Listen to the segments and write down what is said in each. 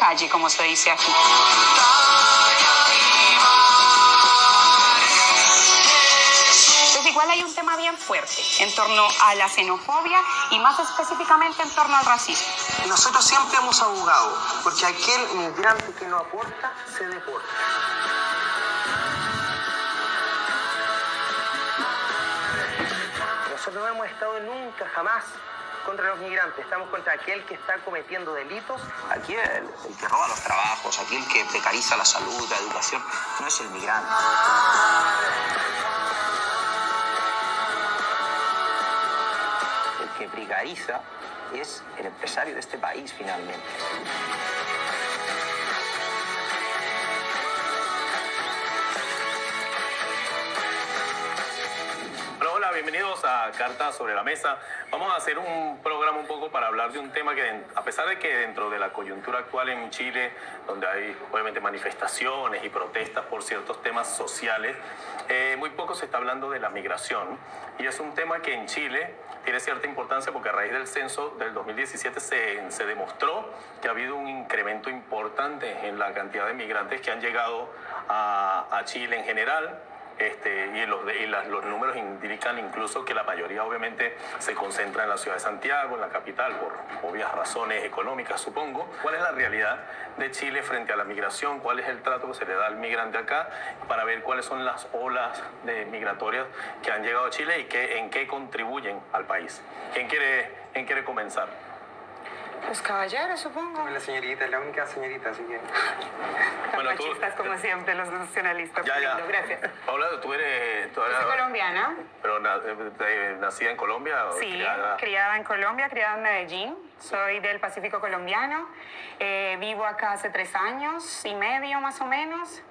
calle, como se dice aquí. Entonces igual hay un tema bien fuerte en torno a la xenofobia y más específicamente en torno al racismo. Nosotros siempre hemos abogado porque aquel migrante que no aporta se deporta. Nosotros no hemos estado nunca, jamás, contra los migrantes. Estamos contra aquel que está cometiendo delitos. Aquí el que roba los trabajos, aquí el que precariza la salud, la educación, no es el migrante. El que precariza es el empresario de este país, finalmente. Hola, bienvenidos a Cartas sobre la Mesa. Vamos a hacer un programa un poco para hablar de un tema que, a pesar de que dentro de la coyuntura actual en Chile, donde hay obviamente manifestaciones y protestas por ciertos temas sociales, muy poco se está hablando de la migración. Y es un tema que en Chile tiene cierta importancia porque a raíz del censo del 2017 se demostró que ha habido un incremento importante en la cantidad de migrantes que han llegado a Chile en general. Los números indican incluso que la mayoría obviamente se concentra en la ciudad de Santiago, en la capital, por obvias razones económicas, supongo. ¿Cuál es la realidad de Chile frente a la migración? ¿Cuál es el trato que se le da al migrante acá? Para ver cuáles son las olas migratorias que han llegado a Chile y en qué contribuyen al país. ¿Quién quiere comenzar? Los caballeros, supongo. La señorita, la única señorita, así que... Bueno, machistas, como siempre, los nacionalistas. Ya. Gracias. Paula, tú eres... Yo soy colombiana. ¿Pero nacida en Colombia? ¿O sí, criada? Criada en Colombia, criada en Medellín. Soy del Pacífico colombiano. Vivo acá hace 3 años y medio, más o menos.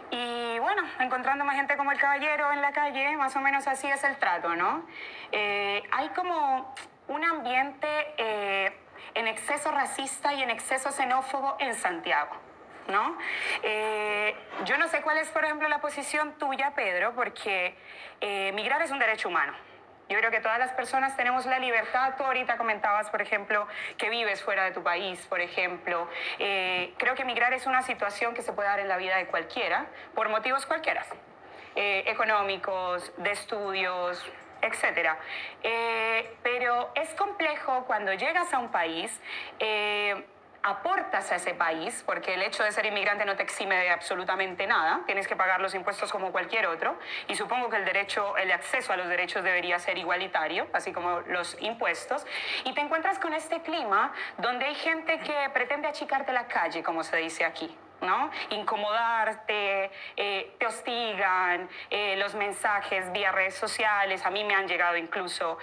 Y bueno, encontrando más gente como el caballero en la calle, más o menos así es el trato, ¿no? Hay como un ambiente... en exceso racista y en exceso xenófobo en Santiago, ¿no? Yo no sé cuál es, por ejemplo, la posición tuya, Pedro, porque migrar es un derecho humano. Yo creo que todas las personas tenemos la libertad. Tú ahorita comentabas, por ejemplo, que vives fuera de tu país, por ejemplo. Creo que migrar es una situación que se puede dar en la vida de cualquiera, por motivos cualquiera, económicos, de estudios, etcétera. Pero es complejo cuando llegas a un país, aportas a ese país, porque el hecho de ser inmigrante no te exime de absolutamente nada, tienes que pagar los impuestos como cualquier otro, y supongo que el acceso a los derechos debería ser igualitario, así como los impuestos, y te encuentras con este clima donde hay gente que pretende achicarte la calle, como se dice aquí, ¿no? Incomodarte, te hostigan, los mensajes vía redes sociales, a mí me han llegado incluso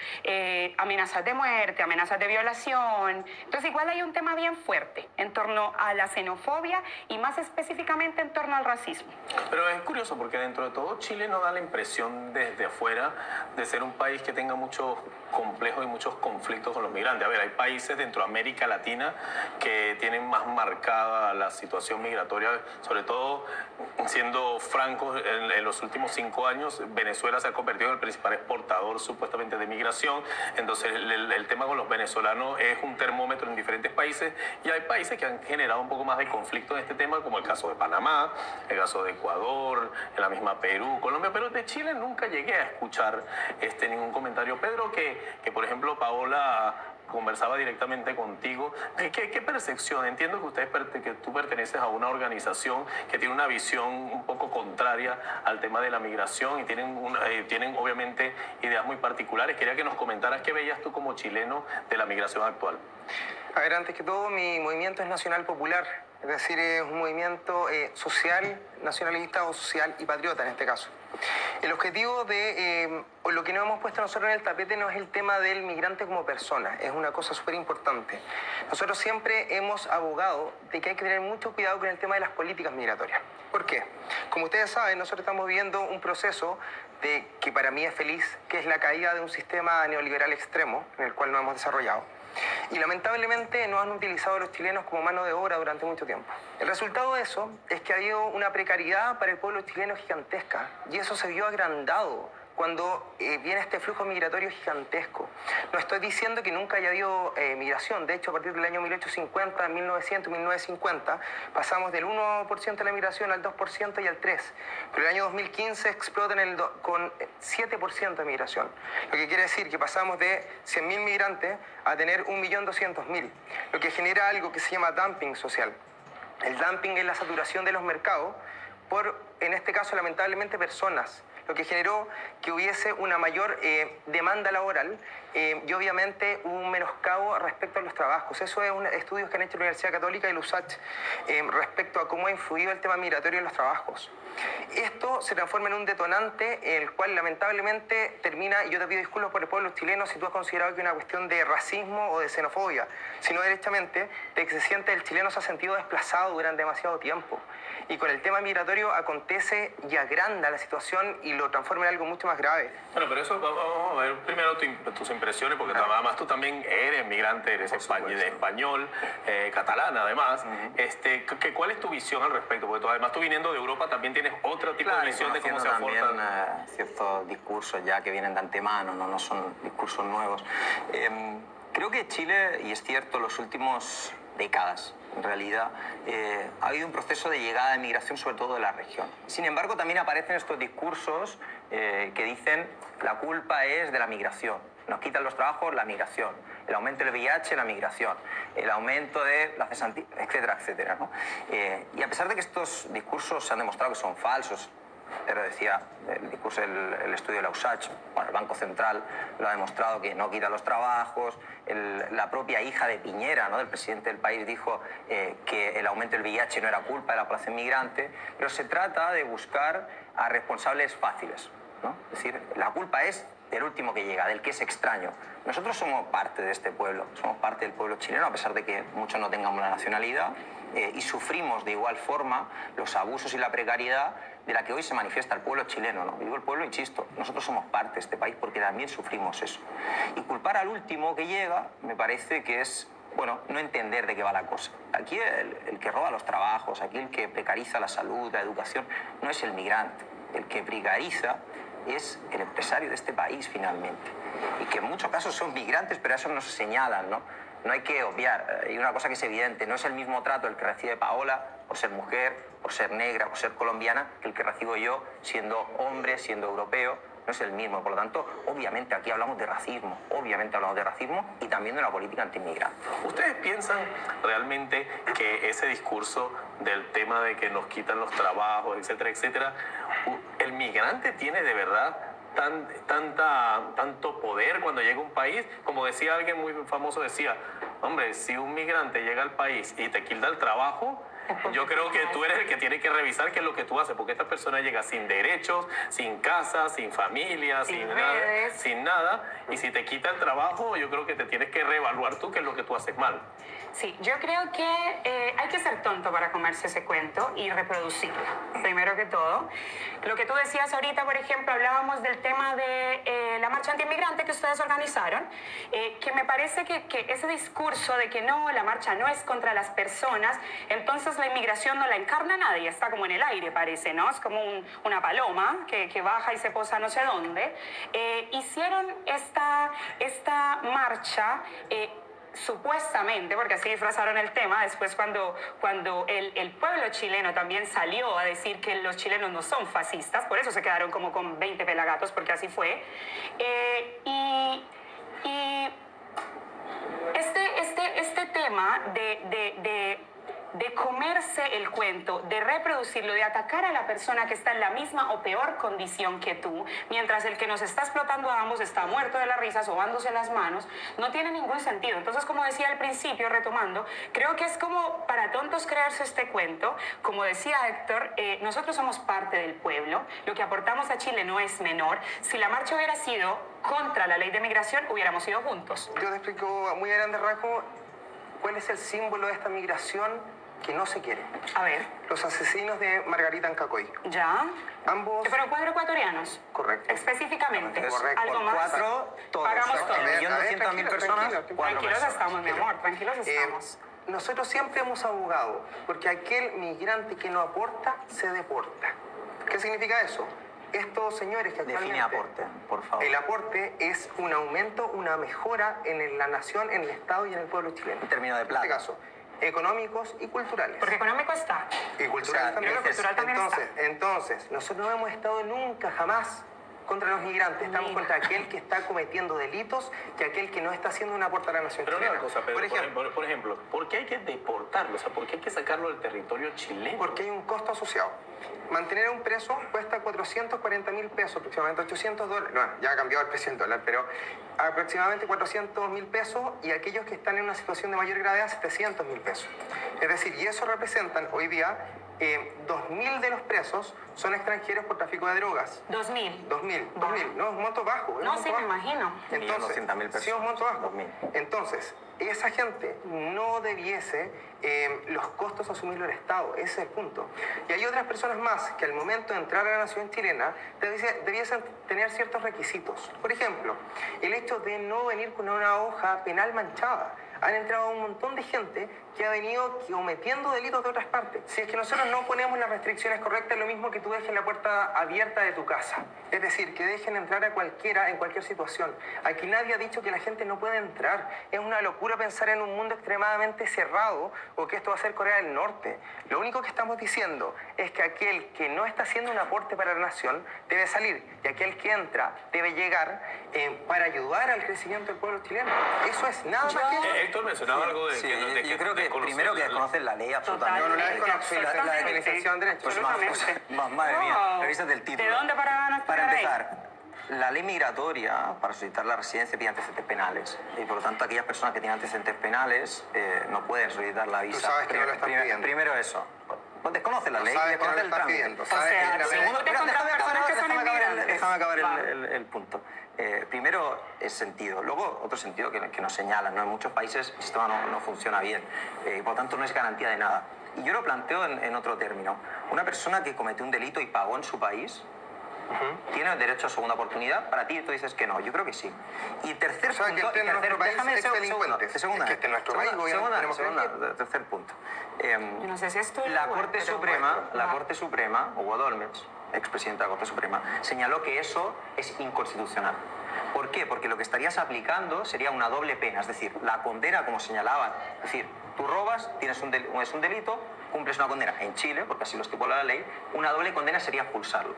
amenazas de muerte, amenazas de violación. Entonces igual hay un tema bien fuerte en torno a la xenofobia y más específicamente en torno al racismo. Pero es curioso porque dentro de todo Chile no da la impresión desde afuera de ser un país que tenga muchos complejos y muchos conflictos con los migrantes. A ver, hay países dentro de América Latina que tienen más marcada la situación migratoria, sobre todo, siendo francos, en los últimos 5 años Venezuela se ha convertido en el principal exportador supuestamente de migración. Entonces el tema con los venezolanos es un termómetro en diferentes países, y hay países que han generado un poco más de conflicto en este tema, como el caso de Panamá, el caso de Ecuador, en la misma Perú, Colombia. Pero de Chile nunca llegué a escuchar ningún comentario. Pedro, que por ejemplo Paola conversaba directamente contigo, ¿qué percepción? Entiendo que tú perteneces a una organización que tiene una visión un poco contraria al tema de la migración y tienen obviamente ideas muy particulares. Quería que nos comentaras qué veías tú como chileno de la migración actual. A ver, antes que todo, mi movimiento es nacional popular, es decir, es un movimiento social, nacionalista o social y patriota en este caso. El objetivo o lo que nos hemos puesto nosotros en el tapete no es el tema del migrante como persona, es una cosa súper importante. Nosotros siempre hemos abogado de que hay que tener mucho cuidado con el tema de las políticas migratorias. ¿Por qué? Como ustedes saben, nosotros estamos viviendo un proceso que para mí es feliz, que es la caída de un sistema neoliberal extremo en el cual nos hemos desarrollado. Y lamentablemente nos han utilizado a los chilenos como mano de obra durante mucho tiempo. El resultado de eso es que ha habido una precariedad para el pueblo chileno gigantesca, y eso se vio agrandado cuando viene este flujo migratorio gigantesco. No estoy diciendo que nunca haya habido migración. De hecho, a partir del año 1850, 1900, 1950, pasamos del 1% de la migración al 2% y al 3%. Pero el año 2015 explota con 7% de migración. Lo que quiere decir que pasamos de 100.000 migrantes a tener 1.200.000, lo que genera algo que se llama dumping social. El dumping es la saturación de los mercados por, en este caso, lamentablemente, personas, lo que generó que hubiese una mayor demanda laboral y obviamente un menoscabo respecto a los trabajos. Eso es estudios que han hecho la Universidad Católica y la USACH respecto a cómo ha influido el tema migratorio en los trabajos. Esto se transforma en un detonante, el cual lamentablemente termina, y yo te pido disculpas por el pueblo chileno si tú has considerado que es una cuestión de racismo o de xenofobia, sino derechamente de que se siente el chileno se ha sentido desplazado durante demasiado tiempo. Y con el tema migratorio acontece y agranda la situación y lo transforma en algo mucho más grave. Bueno, pero eso, vamos a ver primero tus impresiones, porque además tú también eres migrante, eres español, catalán además. ¿Cuál es tu visión al respecto? Porque además tú viniendo de Europa también tienes otro tipo de visión de cómo se aportan ciertos discursos ya que vienen de antemano, no son discursos nuevos. Creo que Chile, y es cierto, los últimos décadas, en realidad, ha habido un proceso de llegada de migración, sobre todo de la región. Sin embargo, también aparecen estos discursos que dicen la culpa es de la migración. Nos quitan los trabajos, la migración. El aumento del VIH, la migración. El aumento de la cesantía, etcétera, etcétera, ¿no? Y a pesar de que estos discursos se han demostrado que son falsos, pero decía el estudio de la USACH, bueno, el Banco Central lo ha demostrado que no quita los trabajos, la propia hija de Piñera, ¿no?, del presidente del país, dijo que el aumento del VIH no era culpa de la población migrante, pero se trata de buscar a responsables fáciles, ¿no? Es decir, la culpa es del último que llega, del que es extraño. Nosotros somos parte de este pueblo, somos parte del pueblo chileno, a pesar de que muchos no tengamos la nacionalidad, y sufrimos de igual forma los abusos y la precariedad de la que hoy se manifiesta el pueblo chileno, ¿no? Digo el pueblo, insisto, nosotros somos parte de este país porque también sufrimos eso. Y culpar al último que llega me parece que es, bueno, no entender de qué va la cosa. Aquí el que roba los trabajos, aquí el que precariza la salud, la educación, no es el migrante. El que precariza es el empresario de este país, finalmente. Y que en muchos casos son migrantes, pero eso no se señalan, ¿no? No hay que obviar. Hay una cosa que es evidente, no es el mismo trato el que recibe Paola por ser mujer, por ser negra, por ser colombiana, que el que recibo yo siendo hombre, siendo europeo. No es el mismo. Por lo tanto, obviamente aquí hablamos de racismo, y también de una política antiinmigrante. ¿Ustedes piensan realmente que ese discurso del tema de que nos quitan los trabajos, etcétera, etcétera, el migrante tiene de verdad tanto poder cuando llega a un país? Como decía alguien muy famoso, decía, hombre, si un migrante llega al país y te quita el trabajo, yo creo que tú eres el que tiene que revisar qué es lo que tú haces, porque esta persona llega sin derechos, sin casa, sin familia, sin nada, y si te quita el trabajo, yo creo que te tienes que reevaluar tú qué es lo que tú haces mal. Sí, yo creo que hay que ser tonto para comerse ese cuento y reproducirlo, primero que todo. Lo que tú decías ahorita, por ejemplo, hablábamos del tema de la marcha antiinmigrante que ustedes organizaron, que me parece que ese discurso de que no, la marcha no es contra las personas, entonces la inmigración no la encarna nadie, está como en el aire, parece, ¿no? Es como una paloma que baja y se posa no sé dónde. Hicieron esta marcha supuestamente, porque así disfrazaron el tema, después cuando el pueblo chileno también salió a decir que los chilenos no son fascistas, por eso se quedaron como con 20 pelagatos, porque así fue. Y este tema de comerse el cuento, de reproducirlo, de atacar a la persona que está en la misma o peor condición que tú, mientras el que nos está explotando a ambos está muerto de la risa, sobándose las manos, no tiene ningún sentido. Entonces, como decía al principio, retomando, creo que es como para tontos creerse este cuento. Como decía Héctor, nosotros somos parte del pueblo, lo que aportamos a Chile no es menor. Si la marcha hubiera sido contra la ley de migración, hubiéramos ido juntos. Yo te explico muy a grandes rasgos cuál es el símbolo de esta migración que no se quiere. A ver. Los asesinos de Margarita Ancacoy. Ya. Ambos. Fueron 4 ecuatorianos. Correcto. Específicamente. Correcto. Algo Por más. 4, todos. Pagamos todos. 1.200.000 personas. Tranquilos estamos, mi amor. Tranquilos estamos. Nosotros siempre hemos abogado porque aquel migrante que no aporta se deporta. ¿Qué significa eso? estos señores que actualmente... Define aporte, por favor. El aporte es un aumento, una mejora en la nación, en el Estado y en el pueblo chileno. En términos de En plata. este caso, económicos y culturales. Porque económico está. Y culturales O sea, también. creo que cultural también Entonces, nosotros no hemos estado nunca, jamás, contra los migrantes. Estamos Mira. contra aquel que está cometiendo delitos y aquel que no está haciendo un aporte a la nación Pero chilena. una cosa, Pedro, por ejemplo, ¿por qué hay que deportarlo? O sea, ¿por qué hay que sacarlo del territorio chileno? porque hay un costo asociado. Mantener a un preso cuesta 440.000 pesos, aproximadamente $800. Bueno, ya ha cambiado el precio del dólar, pero aproximadamente 400.000 pesos, y aquellos que están en una situación de mayor gravedad, 700.000 pesos. Es decir, y eso representan hoy día 2.000 de los presos son extranjeros por tráfico de drogas. 2.000. 2.000, no es un monto bajo. es No, un monto sí, me bajo. imagino. Entonces, 1.200.000 pesos. sí, es un monto bajo. 2.000. Entonces, esa gente no debiese los costos asumirlo el Estado, ese es el punto. Y hay otras personas más que al momento de entrar a la nación chilena debiesen tener ciertos requisitos. Por ejemplo, el hecho de no venir con una hoja penal manchada. Han entrado un montón de gente que ha venido cometiendo delitos de otras partes. Si es que nosotros no ponemos las restricciones correctas, es lo mismo que tú dejes la puerta abierta de tu casa. Es decir, que dejen entrar a cualquiera en cualquier situación. Aquí nadie ha dicho que la gente no puede entrar. Es una locura pensar en un mundo extremadamente cerrado o que esto va a ser Corea del Norte. Lo único que estamos diciendo es que aquel que no está haciendo un aporte para la nación debe salir, y aquel que entra debe llegar para ayudar al crecimiento del pueblo chileno. Eso es nada más que eso. Héctor mencionaba algo de Sí, que yo creo que primero que desconoces la ley absolutamente. Yo no la Totalmente. desconozco, la de licenciado en Derecho. Pues madre mía, revísate el título. ¿De dónde para Para ahí? empezar, la ley migratoria para solicitar la residencia pide antecedentes penales, y por lo tanto aquellas personas que tienen antecedentes penales no pueden solicitar la visa. sabes que no lo están pidiendo. Primero eso. Pues desconoces la ley, Sabes que no lo desconoces el están trámite. pidiendo. O Sabes sea, que la si ley- tú te encuentras personas que son inmigrantes. Déjame acabar Va. el punto. Primero es sentido, luego otro sentido que nos señalan, ¿no? En muchos países el sistema no funciona bien, por lo tanto no es garantía de nada. Y yo lo planteo en otro término. Una persona que cometió un delito y pagó en su país, ¿tiene el derecho a segunda oportunidad? Para ti tú dices que no, yo creo que sí. Y tercer O sea, que punto... esté en nuestro país exdelincuentes. Segunda, Es que esté en nuestro país, obviamente tenemos que elegir. tercer punto. Yo no sé si esto La Corte Suprema, Va. Corte Suprema, Hugo Dólmens, expresidente de la Corte Suprema, señaló que eso es inconstitucional. ¿Por qué? Porque lo que estarías aplicando sería una doble pena, es decir, la condena, como señalaban. Es decir, tú robas, es un delito, cumples una condena en Chile, porque así lo estipula la ley, una doble condena sería expulsarlo.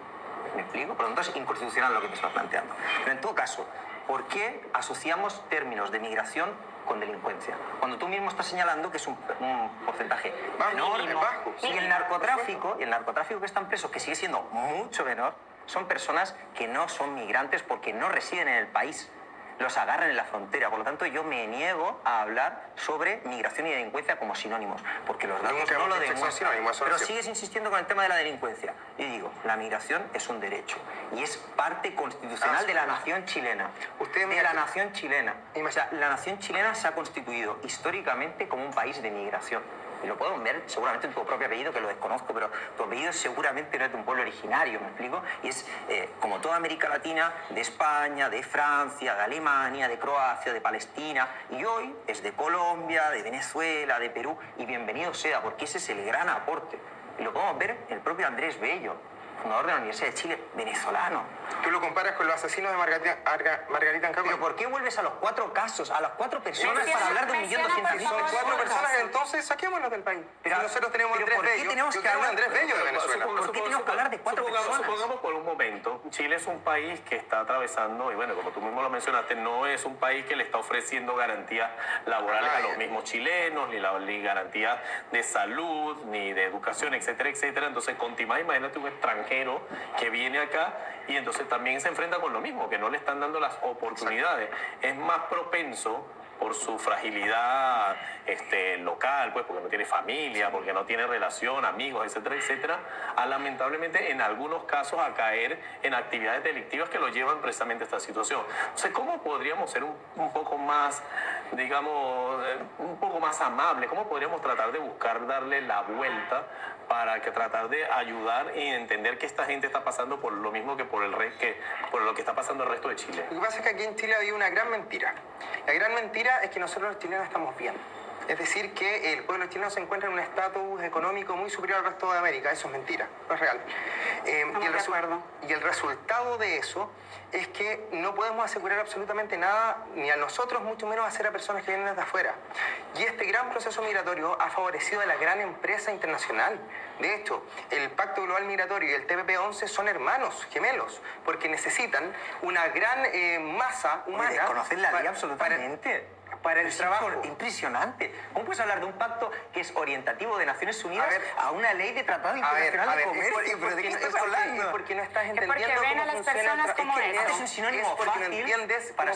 ¿Me explico? Por lo tanto, es inconstitucional lo que te estás planteando. Pero en todo caso, ¿por qué asociamos términos de migración con delincuencia? Cuando tú mismo estás señalando que es un porcentaje menor, bajo. y el narcotráfico que están presos, que sigue siendo mucho menor, son personas que no son migrantes porque no residen en el país. Los agarran en la frontera. Por lo tanto, yo me niego a hablar sobre migración y delincuencia como sinónimos, porque los datos Nunca no lo hemos dicho que son demuestran. sinónimos, Pero Sergio. sigues insistiendo con el tema de la delincuencia. Y digo, la migración es un derecho y es parte constitucional de la nación chilena. De la nación chilena. O sea, la nación chilena se ha constituido históricamente como un país de migración. Y lo podemos ver seguramente en tu propio apellido, que lo desconozco, pero tu apellido seguramente no es de un pueblo originario, ¿me explico? Y es, como toda América Latina, de España, de Francia, de Alemania, de Croacia, de Palestina, y hoy es de Colombia, de Venezuela, de Perú, y bienvenido sea, porque ese es el gran aporte. Y lo podemos ver en el propio Andrés Bello, fundador de la Universidad de Chile, venezolano. Tú lo comparas con los asesinos de Margarita Encacoy. Pero ¿por qué vuelves a los 4 casos, a las 4 personas Menciona- para hablar de 1.200.000? menciona, por Son favor, 4 personas, caso. entonces saquémonos del país. Pero- Si nosotros tenemos pero Andrés ¿por qué Bello, tenemos yo que quiero un hablar- Andrés Bello de Venezuela. ¿Por qué tenemos que hablar de 4 personas? Supongamos por un momento, Chile es un país que está atravesando, y bueno, como tú mismo lo mencionaste, no es un país que le está ofreciendo garantías laborales a los mismos chilenos, ni garantías de salud, ni de educación, etcétera, etcétera. Entonces, imagínate un extranjero que viene acá y entonces también se enfrenta con lo mismo, que no le están dando las oportunidades. Es más propenso por su fragilidad local, pues porque no tiene familia, porque no tiene relación, amigos, etcétera, etcétera, a lamentablemente en algunos casos a caer en actividades delictivas que lo llevan precisamente a esta situación. Entonces, ¿cómo podríamos ser un poco más, digamos, un poco más amables? ¿Cómo podríamos tratar de buscar darle la vuelta para que tratar de ayudar y entender que esta gente está pasando por lo mismo que por lo que está pasando el resto de Chile? Lo que pasa es que aquí en Chile había una gran mentira. La gran mentira es que nosotros los chilenos estamos bien. Es decir, que el pueblo chileno se encuentra en un estatus económico muy superior al resto de América. Eso es mentira, no es real. Y el resultado de eso es que no podemos asegurar absolutamente nada, ni a nosotros, mucho menos hacer a personas que vienen desde afuera. Y este gran proceso migratorio ha favorecido a la gran empresa internacional. De hecho, el Pacto Global Migratorio y el TPP-11 son hermanos, gemelos, porque necesitan una gran masa humana. Desconocen la ley absolutamente. Para el trabajo. Impresionante. ¿Cómo puedes hablar de un pacto que es orientativo de Naciones Unidas a una ley de Tratado Internacional de Comercio? ¿Pero de qué estás hablando? Porque no estás entendiendo porque ven a las personas como es un sinónimo porque fácil no entiendes para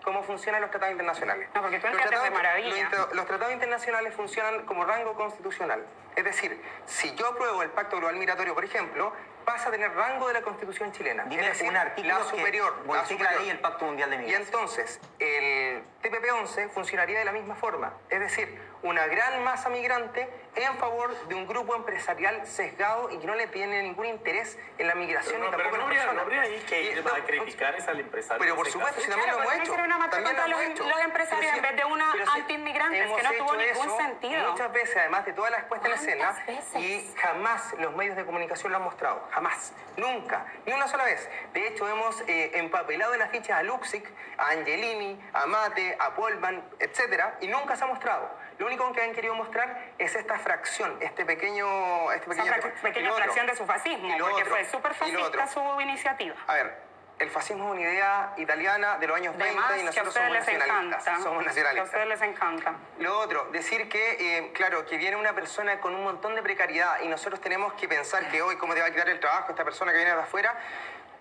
cómo funcionan los tratados internacionales. No, porque tú entiendes de maravilla. Los tratados internacionales funcionan como rango constitucional. Es decir, si yo apruebo el Pacto Global Migratorio, por ejemplo, pasa a tener rango de la Constitución chilena. Dime es decir, un artículo la superior, que modifique la ley y el Pacto Mundial de Y Migración. entonces, el TPP-11 funcionaría de la misma forma. Es decir, una gran masa migrante en favor de un grupo empresarial sesgado y que no le tiene ningún interés en la migración y tampoco en las personas. No habría ahí que criticar al empresario. Pero por supuesto, si también lo hemos hecho. Una matar También contra lo hemos hecho. los empresarios en vez de una pero sí, anti-inmigrantes, hemos que no tuvo hecho ningún eso sentido. Muchas veces, además de todas las puestas en escena, ¿Cuántas veces? y jamás los medios de comunicación lo han mostrado. Jamás. Nunca. Ni una sola vez. De hecho, hemos empapelado en las fichas a Luxic, a Angelini, a Mate, a Polman, etcétera, y nunca se ha mostrado. Lo único que han querido mostrar es esta fracción, esta pequeña fracción de su fascismo, porque fue súper fascista su iniciativa. A ver, el fascismo es una idea italiana de los años 20 y nosotros somos nacionalistas. Somos Que a nacionalistas. ustedes les encanta. Lo otro, decir que, claro, que viene una persona con un montón de precariedad y nosotros tenemos que pensar que hoy, ¿cómo te va a quitar el trabajo esta persona que viene de afuera?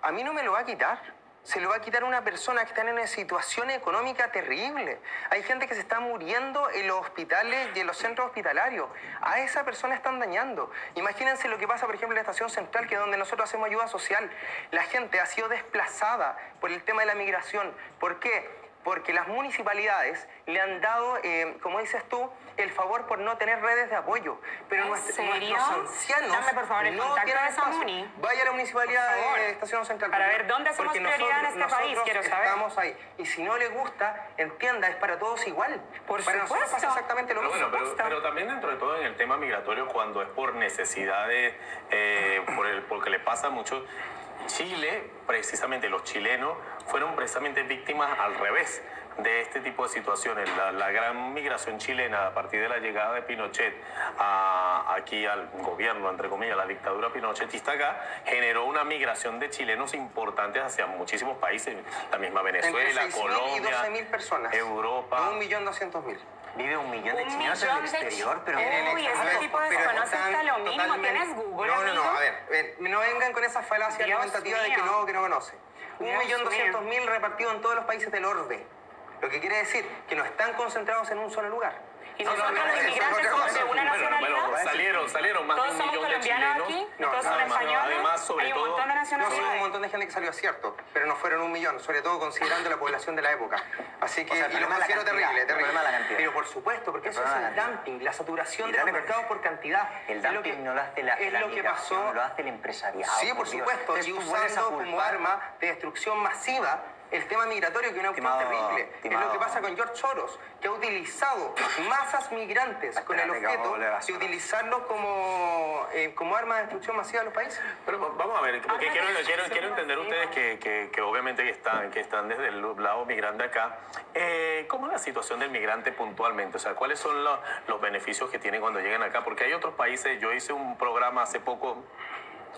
A mí no me lo va a quitar. Se lo va a quitar una persona que está en una situación económica terrible. Hay gente que se está muriendo en los hospitales y en los centros hospitalarios. A esa persona están dañando. Imagínense lo que pasa, por ejemplo, en la Estación Central, que es donde nosotros hacemos ayuda social. La gente ha sido desplazada por el tema de la migración. ¿Por qué? Porque las municipalidades le han dado, como dices tú, el favor por no tener redes de apoyo. Pero ¿En nuestros serio? ancianos Dame, por favor, el no contacto tienen de esa espacio. muni. Vaya a la municipalidad Por favor. de Estación Central. Para ver dónde somos Porque prioridad en este país, nosotros quiero saber. estamos ahí. Y si no le gusta, entienda, es para todos igual. Por para nosotros supuesto. pasa exactamente lo Pero mismo. bueno, pero también dentro de todo en el tema migratorio, cuando es por necesidades, porque le pasa mucho, Chile, precisamente los chilenos, fueron precisamente víctimas al revés de este tipo de situaciones. La gran migración chilena a partir de la llegada de Pinochet aquí al gobierno, entre comillas, la dictadura pinochetista acá, generó una migración de chilenos importantes hacia muchísimos países, la misma Venezuela, Entre 6.000 Colombia, y 12.000 personas. Europa. No 1.200.000. Vive 1 millón de 1 chilenos en el millón de exterior, pero Uy, ese tipo de desconoce está lo mismo. ¿Tienes Google, No, amigo? a ver, no vengan con esa falacia Dios argumentativa de mío. que no conoce. Dios 1.200.000 repartidos en todos los países del orbe. Lo que quiere decir que no están concentrados en un solo lugar. Y nosotros los inmigrantes somos de una nacionalidad. Salieron más de Todos 1 somos millón de colombianos chilenos. aquí, No, todos son además, españoles. además, sobre Hay un todo, montón de No, sí, un nacionalidades. montón de gente que salió, es cierto, pero no fueron 1 millón, sobre todo considerando la población de la época. Así que, O sea, el y lo problema es la considero cantidad, terrible, el terrible. problema es la cantidad. Pero por supuesto, porque eso es problema el es la dumping, la saturación Y de los dale, mercados por cantidad. El Es lo dumping que- no lo hace la es lo que migración, pasó. lo hace el empresariado. Sí, por Dios. supuesto, Entonces, y tú vuelves a usando como culpar- arma de destrucción masiva el tema migratorio, que es una cuestión Estimado- terrible. Es lo estimado- que pasa con George Soros, que ha utilizado masas migrantes con el Espérate, que vamos a objeto volver a de Soros. utilizarlos como arma de destrucción masiva de los países. Pero vamos a ver, porque quiero entender ustedes que obviamente que están desde el lado migrante acá. ¿Cómo es la situación del migrante puntualmente? O sea, ¿cuáles son los beneficios que tienen cuando llegan acá? Porque hay otros países, yo hice un programa hace poco,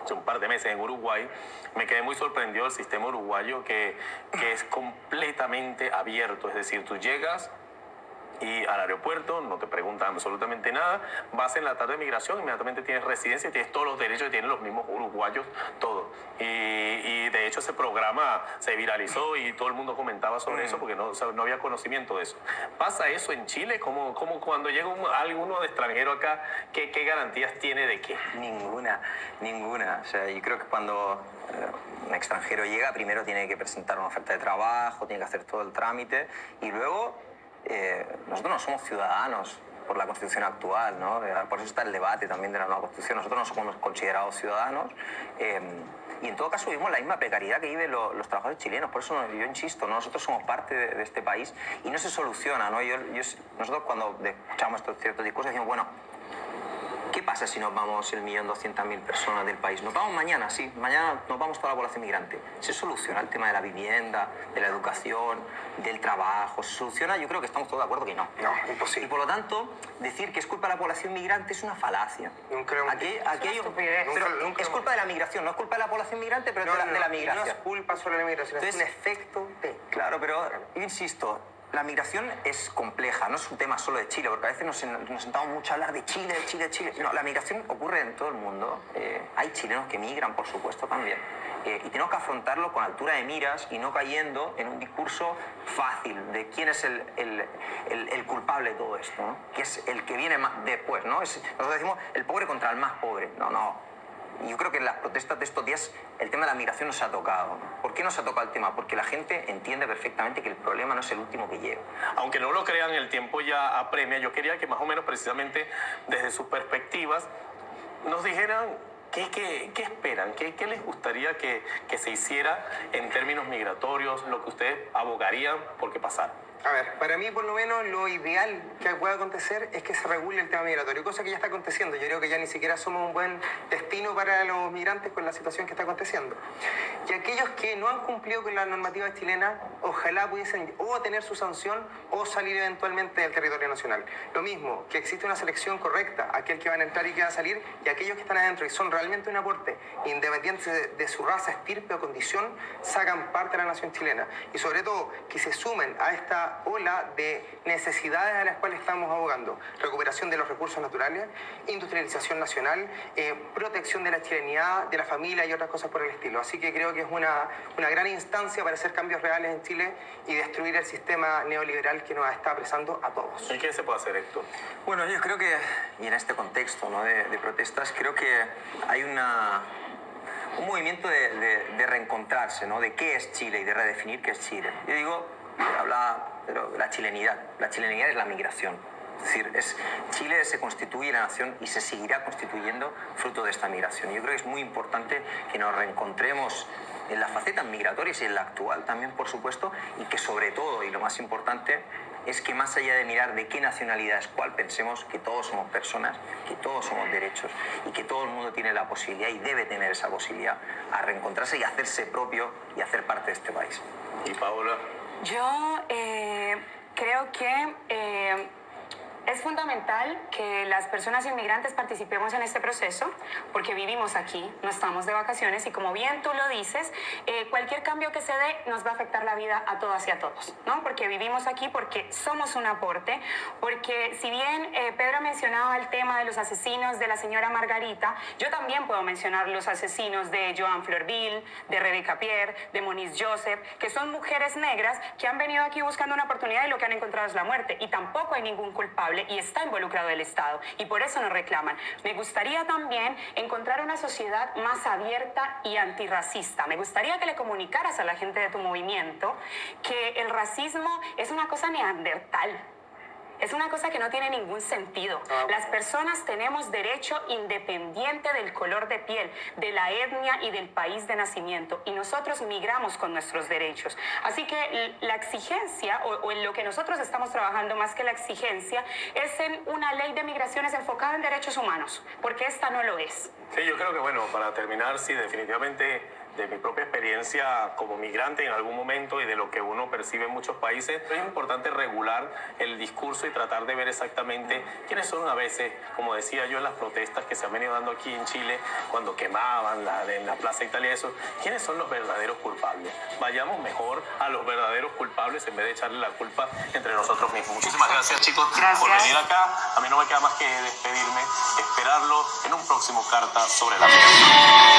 hace un par de meses en Uruguay, me quedé muy sorprendido del sistema uruguayo que es completamente abierto, es decir, tú llegas y al aeropuerto no te preguntan absolutamente nada, vas en la tarde de migración, inmediatamente tienes residencia y tienes todos los derechos que tienen los mismos uruguayos, todo. Y de hecho ese programa se viralizó y todo el mundo comentaba sobre eso porque no había conocimiento de eso. ¿Pasa eso en Chile? ¿Cómo cuando llega alguno de extranjero acá, qué garantías tiene de qué? Ninguna. O sea, yo creo que cuando un extranjero llega, primero tiene que presentar una oferta de trabajo, tiene que hacer todo el trámite y luego nosotros no somos ciudadanos por la Constitución actual, ¿no? Por eso está el debate también de la nueva Constitución. Nosotros no somos considerados ciudadanos y en todo caso vivimos la misma precariedad que viven los trabajadores chilenos. Por eso yo insisto, ¿no? Nosotros somos parte de este país y no se soluciona, ¿no? Nosotros cuando escuchamos estos ciertos discursos decimos, bueno, ¿qué pasa si nos vamos 1.200.000 personas del país? Nos vamos mañana, sí, mañana nos vamos toda la población migrante. ¿Se soluciona el tema de la vivienda, de la educación, del trabajo? ¿Se soluciona? Yo creo que estamos todos de acuerdo que no. No, imposible. Y por lo tanto, decir que es culpa de la población migrante es una falacia. Nunca lo hemos Aquí dicho. hay estupidez. es culpa de la migración, no es culpa de la población migrante, pero No, es de la no migración. es culpa solo de la migración, es un Entonces, efecto de... Claro, pero yo insisto, la migración es compleja, no es un tema solo de Chile, porque a veces nos sentamos mucho a hablar de Chile, de Chile, de Chile. No, la migración ocurre en todo el mundo. Hay chilenos que migran, por supuesto, también. Y tenemos que afrontarlo con altura de miras y no cayendo en un discurso fácil de quién es el culpable de todo esto, ¿no? Que es el que viene más después, ¿no? Nosotros decimos el pobre contra el más pobre. No, no. Yo creo que en las protestas de estos días el tema de la migración no se ha tocado. ¿Por qué no se ha tocado el tema? Porque la gente entiende perfectamente que el problema no es el último que llega. Aunque no lo crean, el tiempo ya apremia. Yo quería que más o menos precisamente desde sus perspectivas nos dijeran qué esperan, qué les gustaría que se hiciera en términos migratorios, lo que ustedes abogarían por qué pasara. A ver, para mí por lo menos lo ideal que pueda acontecer es que se regule el tema migratorio, cosa que ya está aconteciendo. Yo creo que ya ni siquiera somos un buen destino para los migrantes con la situación que está aconteciendo. Y aquellos que no han cumplido con la normativa chilena, ojalá pudiesen o tener su sanción o salir eventualmente del territorio nacional. Lo mismo, que existe una selección correcta, aquel que van a entrar y que va a salir, y aquellos que están adentro y son realmente un aporte, independiente de su raza, estirpe o condición, sacan parte de la nación chilena. Y sobre todo, que se sumen a esta ola de necesidades a las cuales estamos abogando: recuperación de los recursos naturales, industrialización nacional, protección de la chilenidad, de la familia y otras cosas por el estilo. Así que creo que es una gran instancia para hacer cambios reales en Chile y destruir el sistema neoliberal que nos está apresando a todos. ¿Y qué se puede hacer, Héctor? Bueno, yo creo que, y en este contexto, ¿no? de protestas, creo que hay un movimiento de reencontrarse, ¿no? De qué es Chile y de redefinir qué es Chile. Yo digo, hablaba de la chilenidad. La chilenidad es la migración. Es decir, Chile se constituye la nación y se seguirá constituyendo fruto de esta migración. Yo creo que es muy importante que nos reencontremos en las facetas migratorias y en la actual también, por supuesto, y que sobre todo, y lo más importante, es que más allá de mirar de qué nacionalidad es cuál, pensemos que todos somos personas, que todos somos derechos y que todo el mundo tiene la posibilidad y debe tener esa posibilidad a reencontrarse y hacerse propio y hacer parte de este país. ¿Y Paola? Yo creo que es fundamental que las personas inmigrantes participemos en este proceso porque vivimos aquí, no estamos de vacaciones y como bien tú lo dices, cualquier cambio que se dé nos va a afectar la vida a todas y a todos, ¿no? Porque vivimos aquí, porque somos un aporte, porque si bien Pedro mencionaba el tema de los asesinos de la señora Margarita, yo también puedo mencionar los asesinos de Joan Florville, de Rebecca Pierre, de Moniz Joseph, que son mujeres negras que han venido aquí buscando una oportunidad y lo que han encontrado es la muerte y tampoco hay ningún culpable y está involucrado el Estado y por eso nos reclaman. Me gustaría también encontrar una sociedad más abierta y antirracista. Me gustaría que le comunicaras a la gente de tu movimiento que el racismo es una cosa neandertal. Es una cosa que no tiene ningún sentido. Las personas tenemos derecho independiente del color de piel, de la etnia y del país de nacimiento. Y nosotros migramos con nuestros derechos. Así que la exigencia, o en lo que nosotros estamos trabajando más que la exigencia, es en una ley de migraciones enfocada en derechos humanos, porque esta no lo es. Sí, yo creo que, bueno, para terminar, sí, definitivamente, de mi propia experiencia como migrante en algún momento y de lo que uno percibe en muchos países, es importante regular el discurso y tratar de ver exactamente quiénes son a veces, como decía yo en las protestas que se han venido dando aquí en Chile, cuando quemaban en la Plaza Italia, eso, quiénes son los verdaderos culpables. Vayamos mejor a los verdaderos culpables en vez de echarle la culpa entre nosotros mismos. Muchísimas gracias, chicos, por venir acá. A mí no me queda más que despedirme, esperarlo en un próximo Carta sobre la Migración.